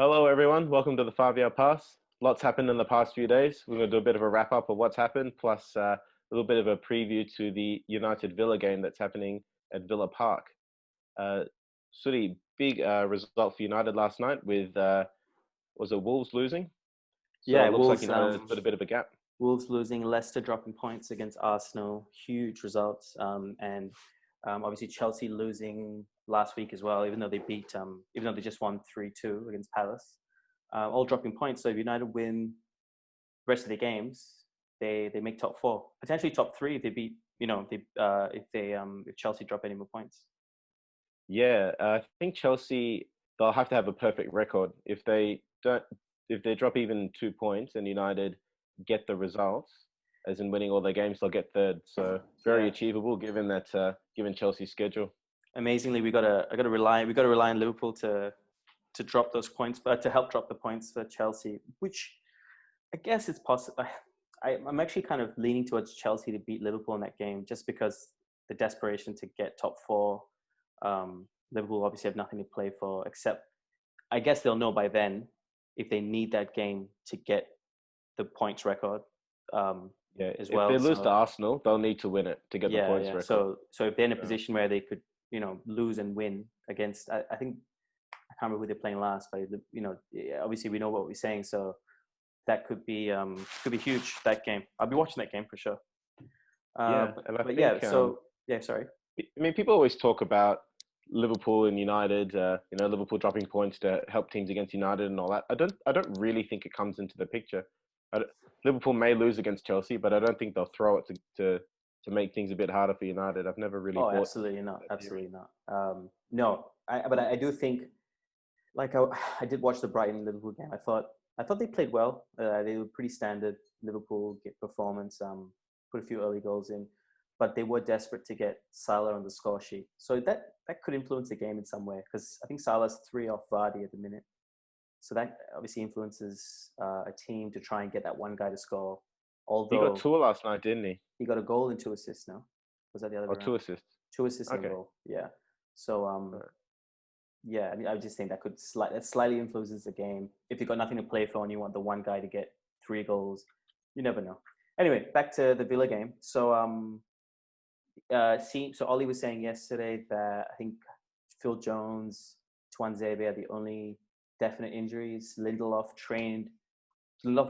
Hello, everyone. Welcome to the 5-Yard Pass. Lots happened in the past few days. We're going to do a bit of a wrap up of what's happened, plus a little bit of a preview to the United Villa game that's happening at Villa Park. Sooty, big result for United last night with, was it Wolves losing? So Yeah, it looks like Wolves. United put a bit of a gap. Wolves losing, Leicester dropping points against Arsenal, huge results, and obviously Chelsea losing last week as well, even though they just won 3-2 against Palace, all dropping points. So if United win the rest of the games, they make top four, potentially top three if they beat, if Chelsea drop any more points. Yeah, I think Chelsea, they'll have to have a perfect record. If they drop even 2 points and United get the results, as in winning all their games, they'll get third. So very achievable given given Chelsea's schedule. Amazingly, we gotta rely on Liverpool to drop those points, but to help drop the points for Chelsea, which I guess it's possible. I'm actually kind of leaning towards Chelsea to beat Liverpool in that game, just because the desperation to get top four. Liverpool obviously have nothing to play for, except I guess they'll know by then if they need that game to get the points record. As well. If they lose to Arsenal, they'll need to win it to get the points record. So if they're in a position where they could, lose and win against, I think, I can't remember who they're playing last, but obviously we know what we're saying. So that could be huge, that game. I'll be watching that game for sure. Sorry. I mean, people always talk about Liverpool and United, Liverpool dropping points to help teams against United and all that. I don't really think it comes into the picture. Liverpool may lose against Chelsea, but I don't think they'll throw it to make things a bit harder for United. I've never really. Oh, absolutely not. Absolutely not. No, but I do think, like I did watch the Brighton Liverpool game. I thought they played well. They were pretty standard Liverpool performance. Put a few early goals in, but they were desperate to get Salah on the score sheet. So that could influence the game in some way, because I think Salah's 3 off Vardy at the minute. So that obviously influences a team to try and get that one guy to score. Although he got 2 last night, didn't he? He got a goal and 2 assists now. Was that the other way around? 2 assists. 2 assists and a goal. Yeah. So yeah, I mean, I just think that slightly influences the game. If you've got nothing to play for and you want the one guy to get 3 goals, you never know. Anyway, back to the Villa game. So so Ollie was saying yesterday that I think Phil Jones, Tuanzebe are the only definite injuries. Lindelof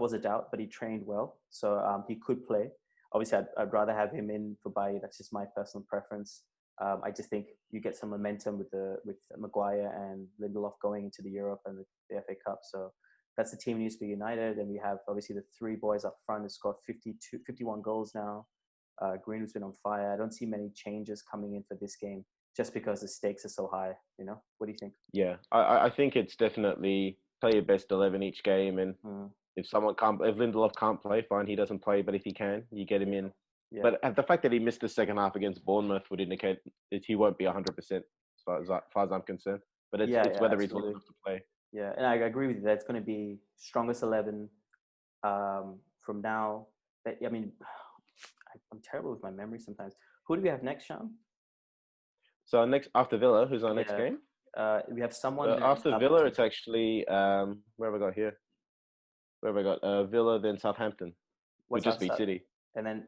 was a doubt, but he trained well, so he could play. Obviously, I'd rather have him in for Bailly. That's just my personal preference. I just think you get some momentum with Maguire and Lindelof going into the Europe and the FA Cup. So that's the team news for United. And we have obviously the 3 boys up front who scored 51 goals now. Greenwood's been on fire. I don't see many changes coming in for this game, just because the stakes are so high. What do you think? Yeah, I think it's definitely play your best 11 each game, and if Lindelof can't play, fine, he doesn't play. But if he can, you get him in. Yeah. But the fact that he missed the second half against Bournemouth would indicate that he won't be 100% as far as I'm concerned. But it's whether he's long enough to play. Yeah, and I agree with you that it's going to be strongest 11 from now. I mean, I'm terrible with my memory sometimes. Who do we have next, Sean? So next after Villa, who's our next game? We have someone after Villa. It's actually where have I got here? Where have I got Villa, then Southampton. Would just be City. And then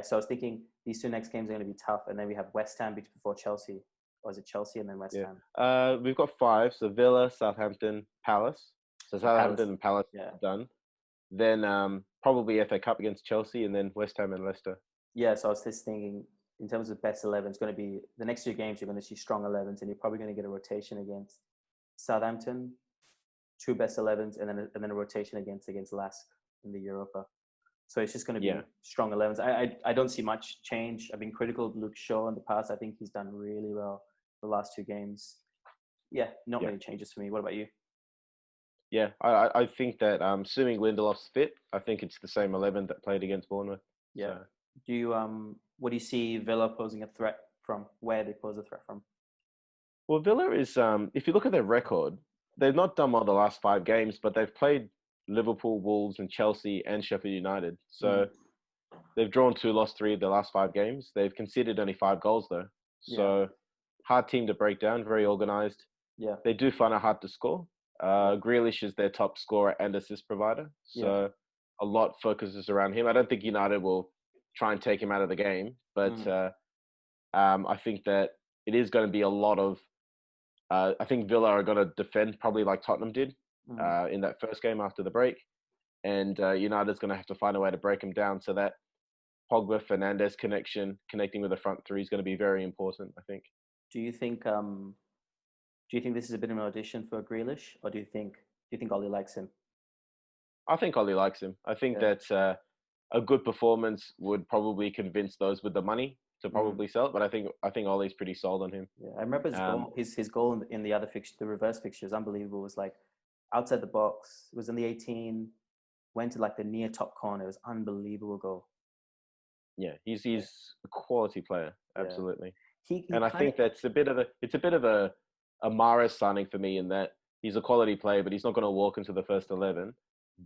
so I was thinking these 2 next games are going to be tough, and then we have West Ham before Chelsea. Or is it Chelsea and then West Ham? We've got 5. So Villa, Southampton, Palace. So Southampton and Palace done. Then probably FA Cup against Chelsea, and then West Ham and Leicester. Yeah, so I was just thinking, in terms of best 11, it's going to be the next 2 games. You're going to see strong 11s, and you're probably going to get a rotation against Southampton, 2 best 11s, and then a rotation against Lask in the Europa. So it's just going to be strong 11s. I don't see much change. I've been critical of Luke Shaw in the past. I think he's done really well the last 2 games. Yeah, not many changes for me. What about you? Yeah, I think that assuming Lindelof's fit, I think it's the same 11 that played against Bournemouth. Yeah. So. Do you what do you see Villa posing a threat from? Where they pose a threat from? Well, Villa is if you look at their record, they've not done well the last 5 games, but they've played Liverpool, Wolves, and Chelsea and Sheffield United. So they've drawn 2, lost 3 of the last 5 games. They've conceded only 5 goals though. So hard team to break down. Very organised. Yeah, they do find it hard to score. Grealish is their top scorer and assist provider, Yeah. so a lot focuses around him. I don't think United will try and take him out of the game, but Mm, I think that it is going to be a lot of. I think Villa are going to defend probably like Tottenham did mm. in that first game after the break, and United's going to have to find a way to break him down. So that Pogba Fernandes connecting with the front three is going to be very important, I think. Do you think this is a bit of an audition for Grealish, or do you think Ollie likes him? I think Ollie likes him. I think Yeah. that a good performance would probably convince those with the money to Mm. probably sell it. But I think Ollie's pretty sold on him. Yeah, I remember his Um, goal. His goal in the other fixture, the reverse fixture, is unbelievable. It was like outside the box. It was in the 18. Went to like the near top corner. It was unbelievable goal. yeah, he's Yeah, a quality player, yeah. absolutely. He And I kind of think that's a bit of a Mahrez signing for me in that he's a quality player, but he's not going to walk into the first 11.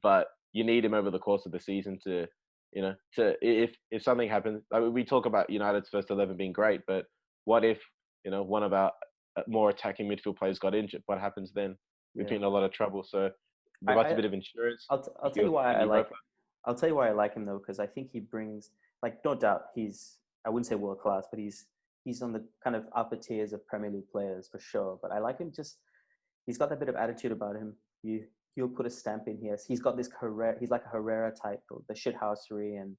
But you need him over the course of the season to, if something happens. I mean, we talk about United's first 11 being great, but what if one of our more attacking midfield players got injured? What happens then? We'd be yeah. in a lot of trouble. So give us a I bit of insurance. I'll Keep tell you why keep I like Europa. I'll tell you why I like him though, because I think he brings, like, no doubt he's, I wouldn't say world class, but he's on the kind of upper tiers of Premier League players for sure. But I like him, just he's got that bit of attitude about him. He'll put a stamp in here. He's got this Herrera, he's like a Herrera type, the shithousery, and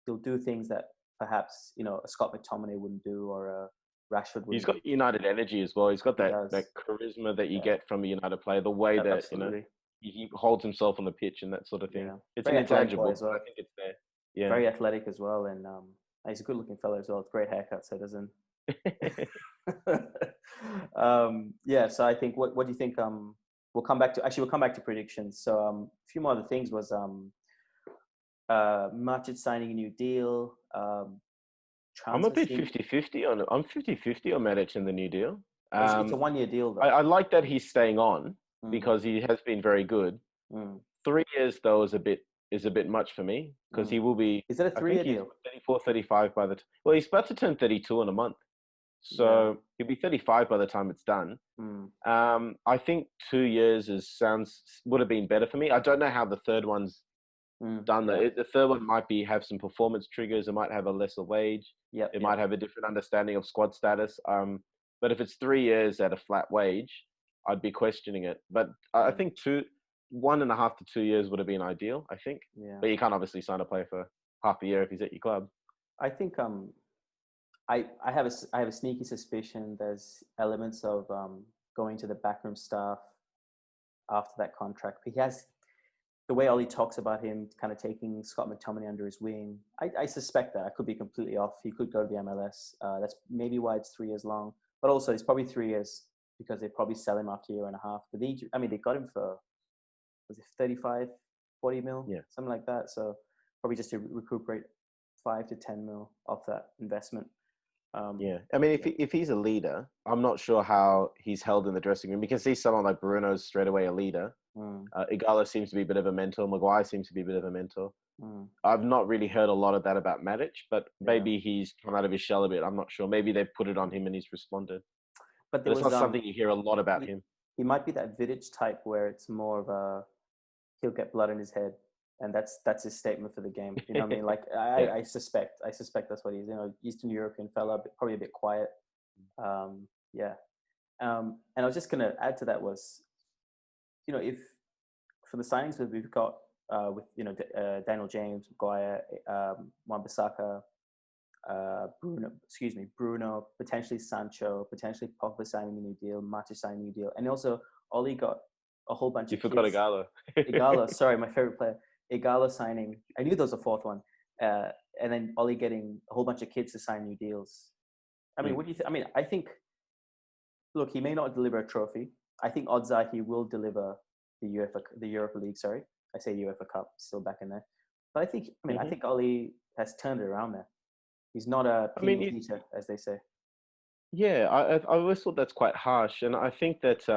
he'll do things that perhaps a Scott McTominay wouldn't do, or a Rashford He's wouldn't do. got United energy as well. He's got He that does. charisma that you Yeah, get from a United player, the way that, absolutely. he holds himself on the pitch and that sort of thing. Yeah, It's an very athletic boy intangible, as but I well. think it's there. Yeah. Very athletic as well, and he's a good-looking fellow as well. It's great haircut, so it doesn't. Yeah, so I think, what do you think? We'll come back to predictions. So a few more other things was Matic signing a new deal. I'm a Transfer bit scheme. 50-50 on I'm 50-50 on Matic in the new deal. It's a 1 year deal I, though. I like that he's staying on Mm, because he has been very good. mm, 3 years though is a bit much for me because mm. he will be. Is it a I 3 year think he's deal? 34, 35 by the. Well, he's about to turn 32 in a month, Yeah. so he'll be 35 by the time it's done. Mm, I think 2 years would have been better for me. I don't know how the third one's done though. yeah. The third one might have some performance triggers. It might have a lesser wage. Yep. It Yep. might have a different understanding of squad status. But if it's 3 years at a flat wage, I'd be questioning it. But I Mm, think 1.5 to 2 years would have been ideal. I think, yeah. but you can't obviously sign a player for half a year if he's at your club. I think I have a sneaky suspicion there's elements of going to the backroom staff after that contract. He has the way Ollie talks about him kind of taking Scott McTominay under his wing. I suspect that. I could be completely off. He could go to the MLS. That's maybe why it's 3 years long. But also, it's probably 3 years because they probably sell him after a year and a half. But they got him for, was it 35, 40 mil, Yeah. something like that. So probably just to recuperate 5 to 10 mil off that investment. Yeah, I mean, Yeah. if he's a leader, I'm not sure how he's held in the dressing room. You can see someone like Bruno's straight away a leader. Mm, Igalo seems to be a bit of a mentor. Maguire seems to be a bit of a mentor. mm, I've not really heard a lot of that about Matic, but yeah. maybe he's come out of his shell a bit. I'm not sure. Maybe they've put it on him and he's responded. But But there it's was not something you hear a lot about he, him. he might be that Vidic type where it's more of a, he'll get blood in his head, and that's his statement for the game. You know what I mean? Like Yeah. I suspect that's what he's. Eastern European fella, but probably a bit quiet. Yeah. And I was just gonna add to that was, if for the signings that we've got with Daniel James, Maguire, Wan-Bissaka, Bruno, potentially Sancho, potentially Pogba signing a new deal, Matic signing a new deal, and also Oli got a whole bunch You of forgot kids. Igalo. Igalo, sorry, my favorite player. Igalo signing. I knew there was a fourth one. And then Ollie getting a whole bunch of kids to sign new deals. I mean, Mm. what do you think? I mean, I think, look, he may not deliver a trophy. I think odds are he will deliver the Europa League. Sorry, I say UEFA Cup, still back in there. But I Mhm. think Ollie has turned it around there. He's not a I PE mean, teacher, as they say. yeah, I always thought that's quite harsh, and I think that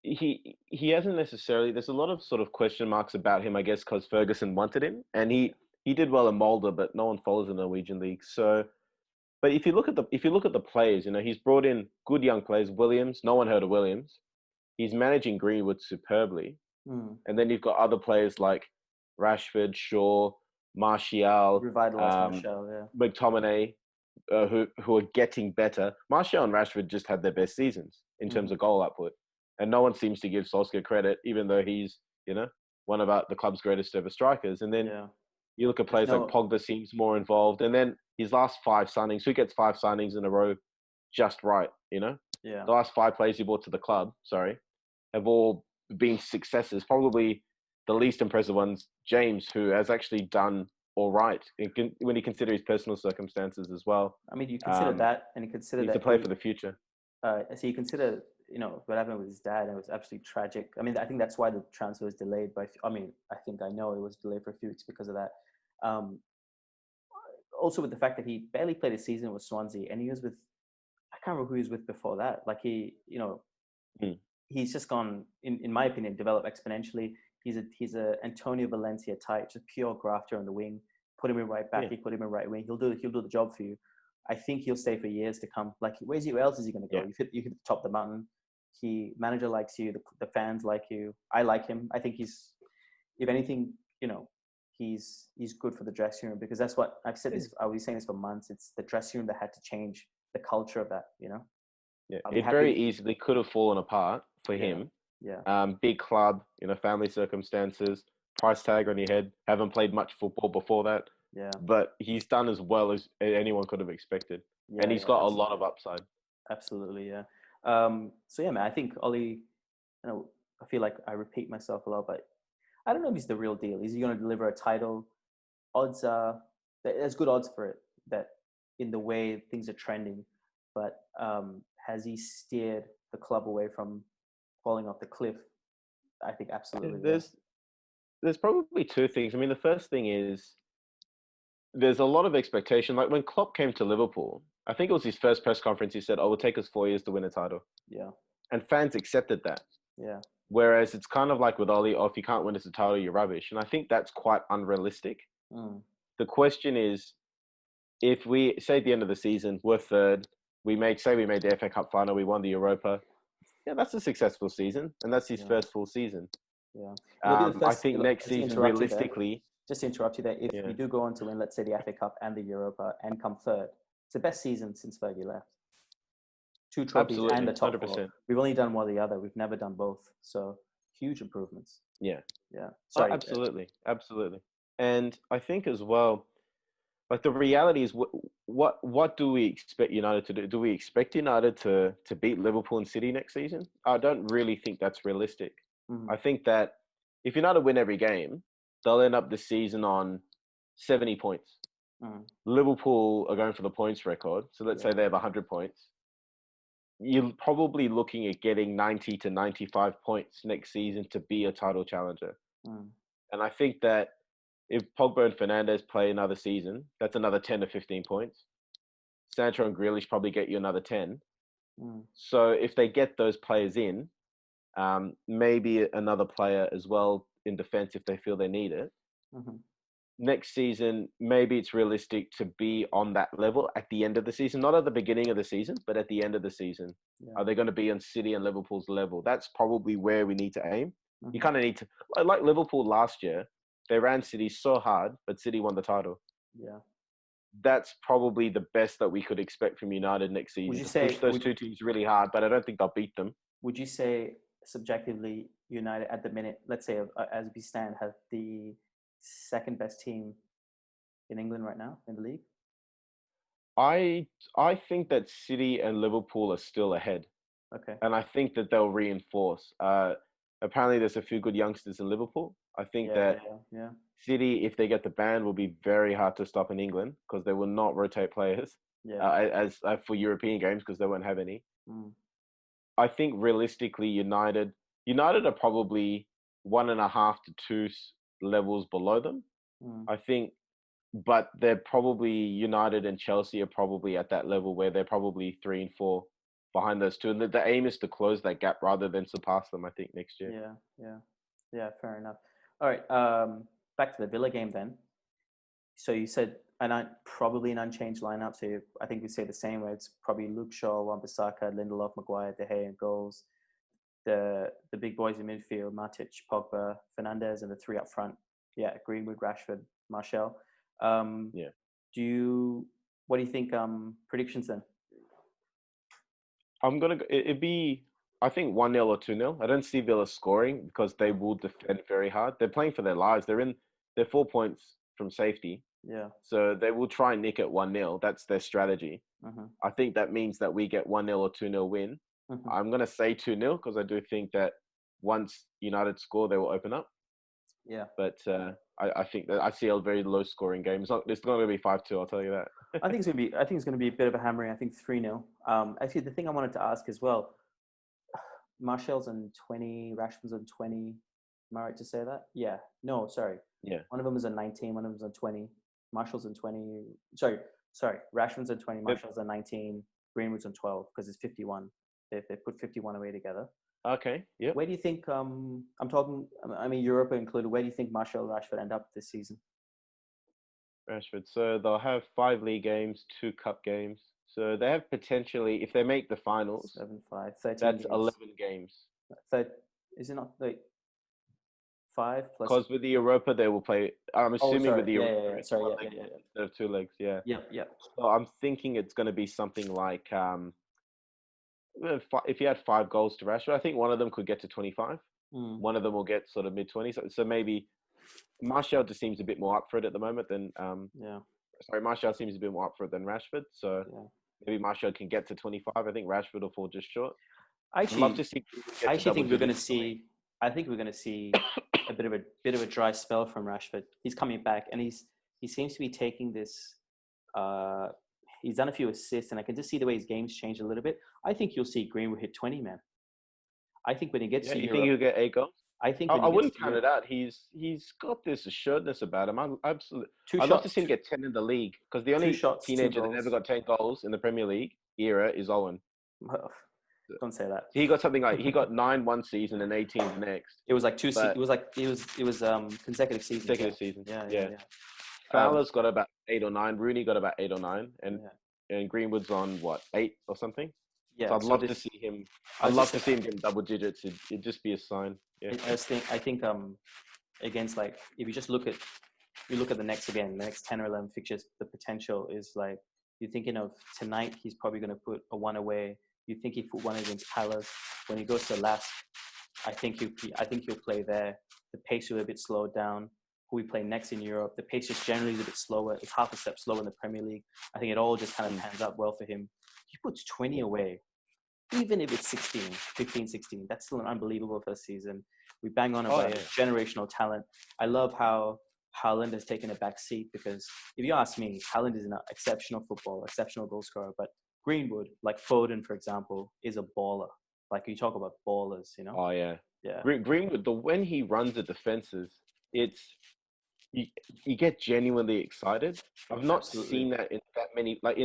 he hasn't necessarily. There's a lot of sort of question marks about him, I guess, because Ferguson wanted him, and he did well in Molde, but no one follows the Norwegian league. So, but if you look at the players, he's brought in good young players. Williams, no one heard of Williams. he's managing Greenwood superbly. Mm. And then you've got other players like Rashford, Shaw, Martial, Revitalized Martial, yeah. McTominay, who are getting better. Martial and Rashford just had their best seasons in terms of goal output, and no one seems to give Solskjaer credit, even though he's one of the club's greatest ever strikers. And then you look at players like Pogba seems more involved, and then his last 5 signings, who gets 5 signings in a row just right, the last 5 players he brought to the club, have all been successes. Probably the least impressive ones, James, who has actually done all right when you consider his personal circumstances as well. I mean, you consider that, and you consider He's that to play for the future. So you consider, what happened with his dad, and it was absolutely tragic. I mean, I think that's why the transfer was delayed by. I know it was delayed for a few weeks because of that. Also, with the fact that he barely played a season with Swansea, and he was with, I can't remember who he was with before that. Like he's just gone, in my opinion, developed exponentially. He's a Antonio Valencia type, just pure grafter on the wing. Put him in right back, you put him in right wing. He'll do the job for you. I think he'll stay for years to come. Like, where else is he going to go? You hit the top of the mountain. Manager likes you. The fans like you. I like him. I think he's, if anything, he's good for the dressing room, because that's what I've said. I was saying this for months. It's the dressing room that had to change the culture of that. Yeah, it very easily could have fallen apart for him. Yeah. Big club, family circumstances, price tag on your head. Haven't played much football before that. Yeah. But he's done as well as anyone could have expected. Yeah, and he's got a lot of upside. Absolutely, yeah. So yeah, man, I think Ollie, I feel like I repeat myself a lot, but I don't know if he's the real deal. Is he going to deliver a title? Odds are, there's good odds for it, that in the way things are trending. But has he steered the club away from falling off the cliff? I think absolutely. There's probably 2 things. I mean, the first thing is there's a lot of expectation. Like when Klopp came to Liverpool, I think it was his first press conference, he said, "Oh, it will take us 4 years to win a title." Yeah. And fans accepted that. Yeah. Whereas it's kind of like with Ollie, if you can't win us a title, you're rubbish. And I think that's quite unrealistic. The question is, if we say at the end of the season, we're third, we made the FA Cup final, we won the Europa. Yeah, that's a successful season. And that's his first full season. Yeah. I think next season, realistically... Just to interrupt you there, if we do go on to win, let's say, the FA Cup and the Europa and come third, it's the best season since Fergie left. 2 trophies and the top 4. We've only done one or the other. We've never done both. So huge improvements. Yeah. Yeah. Sorry. Absolutely. And I think as well, like the reality is, what do we expect United to do? Do we expect United to beat Liverpool and City next season? I don't really think that's realistic. I think that if United win every game, they'll end up this season on 70 points. Liverpool are going for the points record. So let's say they have 100 points. You're probably looking at getting 90 to 95 points next season to be a title challenger. And I think that if Pogba and Fernandes play another season, that's another 10 to 15 points. Sancho and Grealish probably get you another 10. So if they get those players in, maybe another player as well in defense if they feel they need it. Next season, maybe it's realistic to be on that level at the end of the season, not at the beginning of the season, but at the end of the season. Are they going to be on City and Liverpool's level? That's probably where we need to aim. You kind of need to, like Liverpool last year, they ran City so hard, but City won the title. Yeah. That's probably the best that we could expect from United next season. Would you say push those 2 teams really hard, but I don't think they'll beat them. Would you say subjectively United at the minute, let's say as we stand, have the second best team in England right now in the league? I think that City and Liverpool are still ahead. Okay. And I think that they'll reinforce. Apparently, there's a few good youngsters in Liverpool. I think that City, if they get the ban, will be very hard to stop in England because they will not rotate players as for European games because they won't have any. I think realistically, United are probably 1.5 to 2 levels below them. I think, but they're probably United and Chelsea are probably at that level where they're probably 3 and 4 behind those 2. And the aim is to close that gap rather than surpass them, I think, next year. Yeah, fair enough. All right, back to the Villa game then. So you said probably an unchanged lineup. So I think we say the same way. It's probably Luke Shaw, Wan-Bissaka, Lindelof, Maguire, De Gea, and goals. the big boys in midfield: Matic, Pogba, Fernandez, and the three up front. Yeah, Greenwood, Rashford, Martial. Yeah. What do you think? Predictions then? I'm gonna. It'd be. I think 1-0 or 2-0. I don't see Villa scoring because they will defend very hard. They're playing for their lives. They're 4 points from safety, Yeah. so they will try and nick it 1-0. That's their strategy. Mm-hmm. I think that means that we get 1-0 or 2-0 win. Mm-hmm. I'm gonna say 2-0 because I do think that once United score, they will open up. Yeah. But I think that I see a very low scoring game. It's not going to be 5-2. I'll tell you that. I think it's gonna be a bit of a hammering. I think 3-0. Actually, the thing I wanted to ask as well: Martial's on 20, Rashford's on 20. Am I right to say that? Yeah. No, sorry. Yeah. One of them is on 19. One of them is on 20. Martial's on 20. Sorry. Rashford's on 20. Martial's on 19. Greenwood's on 12 because it's 51. They put 51 away together. Okay. Yeah. Where do you think? I'm talking. I mean, Europa included. Where do you think Martial and Rashford end up this season? Rashford. So they'll have 5 league games, 2 cup games. So they have potentially, if they make the finals, 7, 5, 13 that's games. 11 games. Is it not like 5 plus? Because with the Europa, they will play. I'm assuming with the Europa, it's Sorry, one yeah. leg instead of 2 legs. Yeah. Yeah. So I'm thinking it's going to be something like if you had 5 goals to Rashford, I think one of them could get to 25. One of them will get sort of mid-20s. So maybe Martial just seems a bit more up for it at the moment than Sorry, Martial seems a bit more up for it than Rashford. So maybe Martial can get to 25. I think Rashford will fall just short. I'd love to see. I actually think we're going to see. I think we're going to see a bit of a dry spell from Rashford. He's coming back, and he seems to be taking this. He's done a few assists, and I can just see the way his game's changed a little bit. I think you'll see Greenwood hit 20, man. I think when he gets to you Europe, think he'll get 8 goals? I think I wouldn't count it out. He's got this assuredness about him. I'd love to see him get 10 in the league because the only teenager that ever got 10 goals in the Premier League era is Owen. Don't say that. He got something like he got 9 one season and 18 the next. It was like it was consecutive seasons. Consecutive seasons. Yeah. Fowler's got about 8 or 9. Rooney got about 8 or 9, and Greenwood's on what 8 or something. Yeah. So I'd love to see him. I'd love to see him get double digits. It'd just be a sign. Yeah. I think against like if you just look at the next 10 or 11 fixtures, the potential is like you're thinking of tonight. He's probably going to put a 1 away. You think he put 1 against Palace. When he goes to last, I think he'll play there. The pace will be a bit slowed down. Who we play next in Europe, the pace just generally is a bit slower. It's half a step slower in the Premier League. I think it all just kind of pans out well for him. He puts 20 away. Even if it's 15, 16, that's still an unbelievable first season. We bang on about generational talent. I love how Haaland has taken a back seat because if you ask me, Haaland is an exceptional footballer, exceptional goal scorer. But Greenwood, like Foden, for example, is a baller. Like you talk about ballers, you know? Oh, yeah. Yeah. Greenwood, when he runs the defenses, you get genuinely excited. I've not seen that in that many, like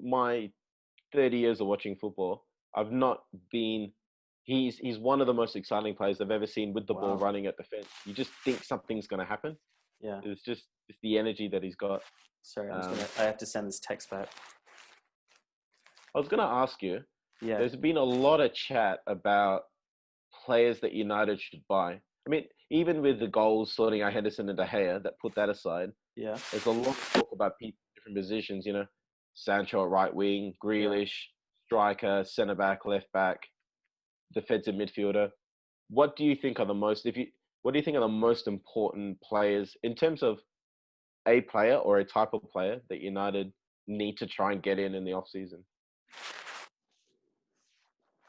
my 30 years of watching football. I've not been. He's one of the most exciting players I've ever seen with the ball running at defense. You just think something's going to happen. Yeah, it's the energy that he's got. Sorry, I have to send this text back. I was going to ask you. Yeah, there's been a lot of chat about players that United should buy. I mean, even with the goals sorting out Henderson and De Gea, that put that aside. Yeah, there's a lot of talk about people different positions. You know, Sancho at right wing, Grealish, striker, centre back, left back, defensive midfielder. What do you think are the most? What do you think are the most important players in terms of a player or a type of player that United need to try and get in the off season?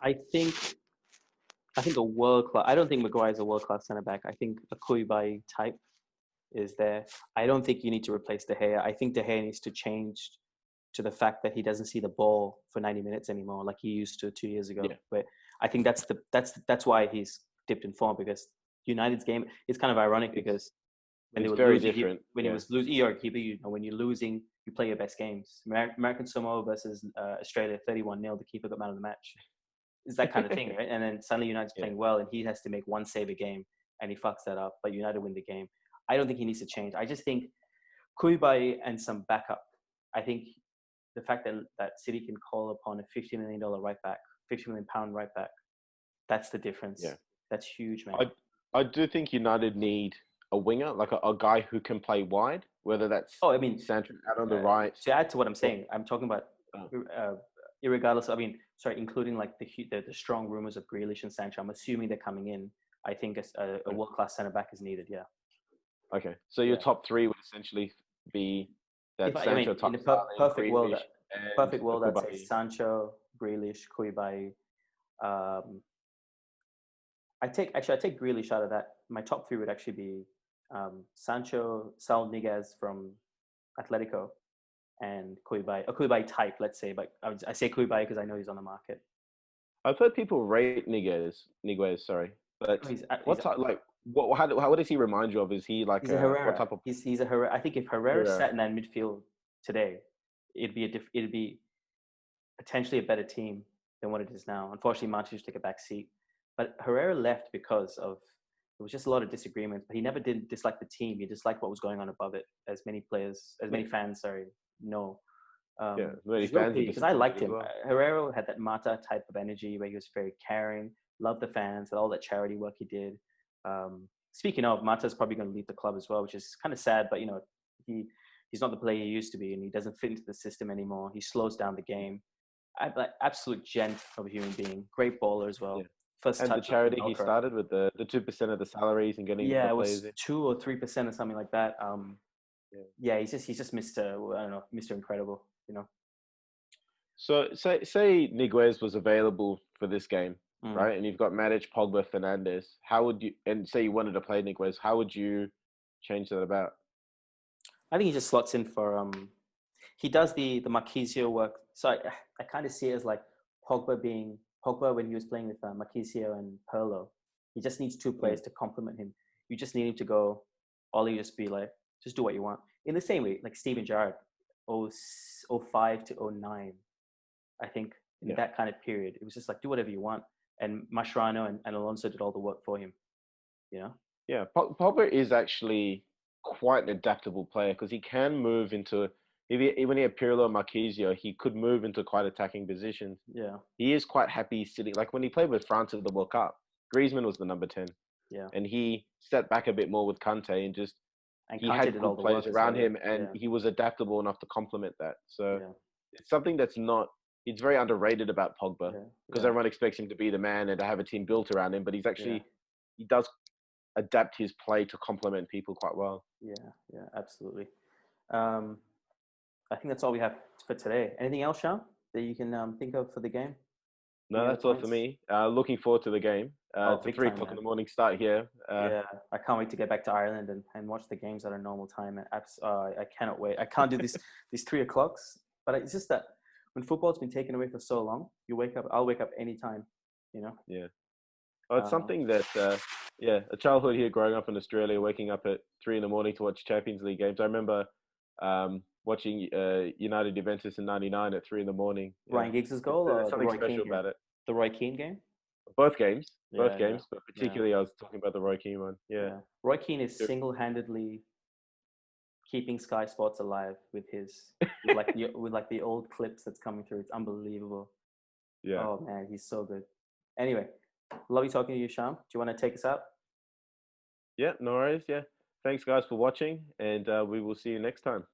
I think a world class. I don't think Maguire is a world class centre back. I think a Koulibaly type is there. I don't think you need to replace De Gea. I think De Gea needs to change to the fact that he doesn't see the ball for 90 minutes anymore, like he used to 2 years ago. Yeah. But I think that's why he's dipped in form, because United's game, it's kind of ironic because when they were very losing, different. When he was losing, when you're losing, you play your best games. American Samoa versus Australia, 31-0, the keeper got man of the match. It's that kind of thing, right? And then suddenly United's playing well, and he has to make one save a game, and he fucks that up. But United win the game. I don't think he needs to change. I just think Koulibaly and some backup. I think the fact that City can call upon a $50 million right back, £50 million right back, That's the difference. Yeah. That's huge, man. I do think United need a winger, like a guy who can play wide, whether that's Oh, I mean, Sancho out on the right. to add to what I'm Or, saying, I'm talking about uh, irregardless. I mean, sorry, including like the strong rumors of Grealish and Sancho. I'm assuming they're coming in. I think a world class centre back is needed. Yeah, okay, so your yeah. top three would essentially be If that I mean, Sancho, in a Starling, Grealish, and perfect world, I'd say Koulibaly. Sancho, Grealish, Koulibaly. Um, I take Grealish out of that. My top three would actually be Sancho, Saul Niguez from Atletico, and Koulibaly, a Koulibaly type, let's say. But I say Koulibaly because I know he's on the market. I've heard people rate Niguez, sorry, Oh, but he's what type, like, what does he remind you of? Is he like He's a what Herrera. type of He's a Herrera. I think if Herrera player? sat in that midfield today, it'd be potentially a better team than what it is now. Unfortunately, Matic took a back seat, but Herrera left because of there was just a lot of disagreements. But he never did dislike the team. He disliked what was going on above it, as many players, as Yeah, many fans, sorry, know. yeah, Which many is real fans are pity because I disappointed liked as him. well. Herrera had that Mata type of energy where he was very caring, loved the fans, and all that charity work he did. Speaking of, Mata's probably going to leave the club as well, which is kind of sad. But he he's not the player he used to be, and he doesn't fit into the system anymore. He slows down the game. Like absolute gent of a human being, great baller as Yeah, well. First and the touch in charity he Okra. started with the 2% of the salaries and getting the Yeah, it players was in. 2 or 3% or something like that. Yeah. Yeah, he's just Mr. I don't know, Mr. Incredible. So say Niguez was available for this game, Mm. right? And you've got Matic, Pogba, Fernandes. How would you? And say you wanted to play Niguez, how would you change that about? I think he just slots in for he does the Marquisio work. So I kind of see it as like Pogba when he was playing with Marquisio and Perlo. He just needs two Mm, players to complement him. You just need him to go. Ollie just be like, just do what you want. In the same way, like Steven Gerrard, 05 to 09, I think in yeah, that kind of period, it was just like do whatever you want. And Mascherano and Alonso did all the work for him. You know? yeah. Pogba is actually quite an adaptable player because he can move into when he had Pirlo and Marquisio, he could move into quite attacking positions. Yeah, He is quite happy sitting. Like when he played with France at the World Cup, Griezmann was the number 10, yeah. and he stepped back a bit more with Kante and just And he Kante had did all good the players work as around well. Yeah, him, and yeah, he was adaptable enough to complement that. So yeah, it's something that's not. It's very underrated about Pogba yeah, because yeah, everyone expects him to be the man and to have a team built around him, but yeah. he does adapt his play to complement people quite well. Yeah, yeah, absolutely. Um, I think that's all we have for today. Anything else, Sean, that you can think of for the game? No, Any other that's all for points? me. Looking forward to the game. Oh, It's a big three time, o'clock in man. the morning start here. Yeah, I can't wait to get back to Ireland and watch the games at a normal time. I cannot wait. I can't do these 3 o'clocks, but it's just that when football's been taken away for so long, you wake up. I'll wake up anytime. You know. Yeah. Oh, it's Uh, something that, yeah, a childhood here growing up in Australia, waking up at 3 in the morning to watch Champions League games. I remember watching United Juventus in '99 at 3 in the morning. Yeah, Ryan Giggs' goal there's or the something Roy special Keane game? about it. The Roy Keane game. Both Yeah, yeah, games, but yeah, particularly I was talking about the Roy Keane one. Yeah, yeah. Roy Keane is Sure. single-handedly keeping Sky Sports alive with his with like the old clips that's coming through. It's unbelievable. Yeah, Oh man, he's so good. Anyway, love you talking to you, Sham. Do you want to take us out? yeah. No worries. Yeah, thanks guys for watching, and we will see you next time.